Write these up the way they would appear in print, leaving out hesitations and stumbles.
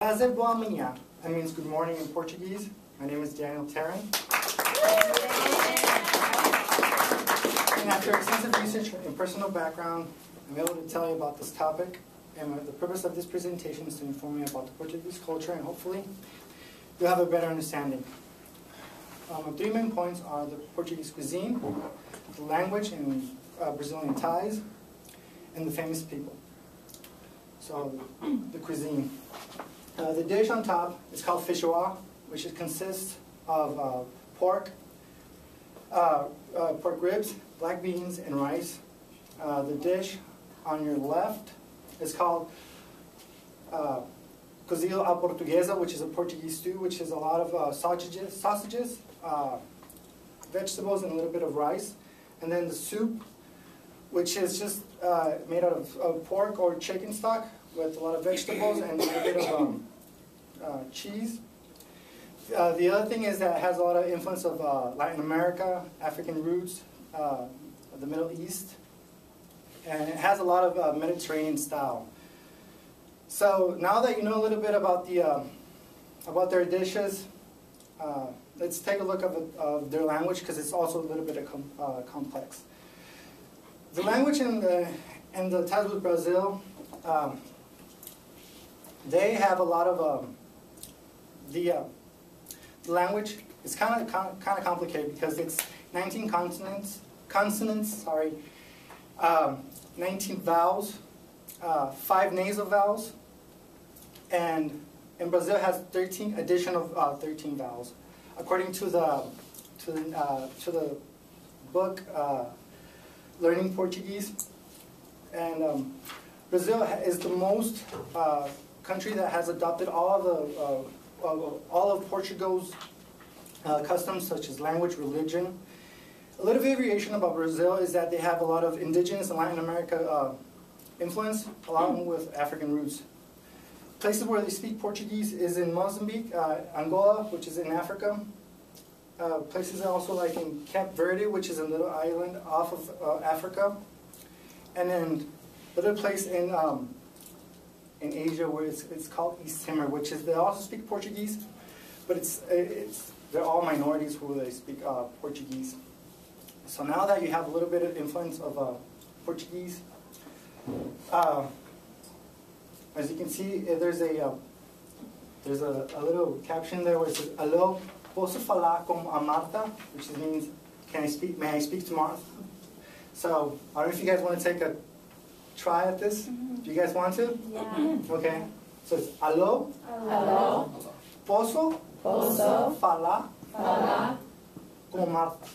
Prazer boa manhã. That means good morning in Portuguese. My name is Teran. And after extensive research and personal background, I'm able to tell you about this topic. And the purpose of this presentation is to inform you about the Portuguese culture, and hopefully you'll have a better understanding. The 3 main points are the Portuguese cuisine, the language and Brazilian ties, and the famous people. So, the cuisine. The dish on top is called feijoa, which consists of pork ribs, black beans, and rice. The dish on your left is called cozido à portuguesa, which is a Portuguese stew, which is a lot of sausages, vegetables, and a little bit of rice. And then the soup, which is just made out of pork or chicken stock with a lot of vegetables and a little bit of cheese. The other thing is that it has a lot of influence of Latin America, African roots, the Middle East, and it has a lot of Mediterranean style. So now that you know a little bit about about their dishes, let's take a look of their language, because it's also a little bit complex. The language and the ties with Brazil, they have a lot of the language is kind of complicated because it's 19 consonants, 19 vowels, 5 nasal vowels, and in Brazil has 13 additional 13 vowels, according to the book Learning Portuguese. And Brazil is the most country that has adopted all of Portugal's customs, such as language, religion. A little variation about Brazil is that they have a lot of indigenous and Latin America influence, along with African roots. Places where they speak Portuguese is in Mozambique, Angola, which is in Africa. Places also like in Cape Verde, which is a little island off of Africa. And then another place in Asia where it's called East Timor, which is, they also speak Portuguese, but they're all minorities who they speak Portuguese. So now that you have a little bit of influence of Portuguese, as you can see, there's a little caption there where it says, "Alô, posso falar com a Marta?" which means, may I speak to Martha? So I don't know if you guys want to take a try at this. Do you guys want to? Yeah. Okay. So it's alô, Alô, posso falar com Marta?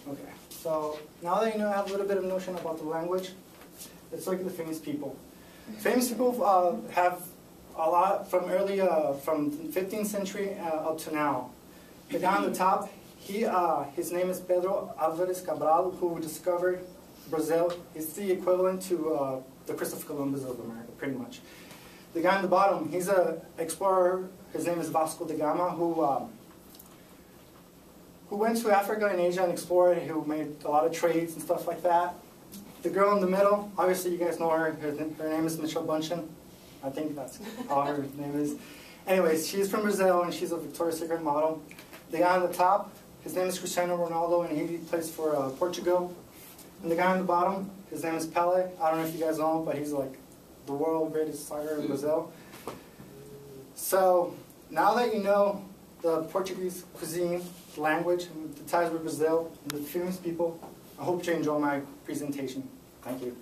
Okay. So now that you know, have a little bit of notion about the language, let's look at the famous people. Famous people have a lot from from the 15th century up to now. The guy on the top, his name is Pedro Álvares Cabral, who discovered Brazil. He's the equivalent to the Christopher Columbus of America, pretty much. The guy on the bottom, he's an explorer. His name is Vasco da Gama, who went to Africa and Asia and explored, who made a lot of trades and stuff like that. The girl in the middle, obviously you guys know her. Her name is Michelle Bunchen. I think that's all her name is. Anyways, she's from Brazil and she's a Victoria's Secret model. The guy on the top, his name is Cristiano Ronaldo and he plays for Portugal. And the guy on the bottom, his name is Pelé. I don't know if you guys know him, but he's like the world greatest soccer in Brazil. So now that you know the Portuguese cuisine, the language, and the ties with Brazil, and the famous people, I hope you enjoy my presentation. Thank you.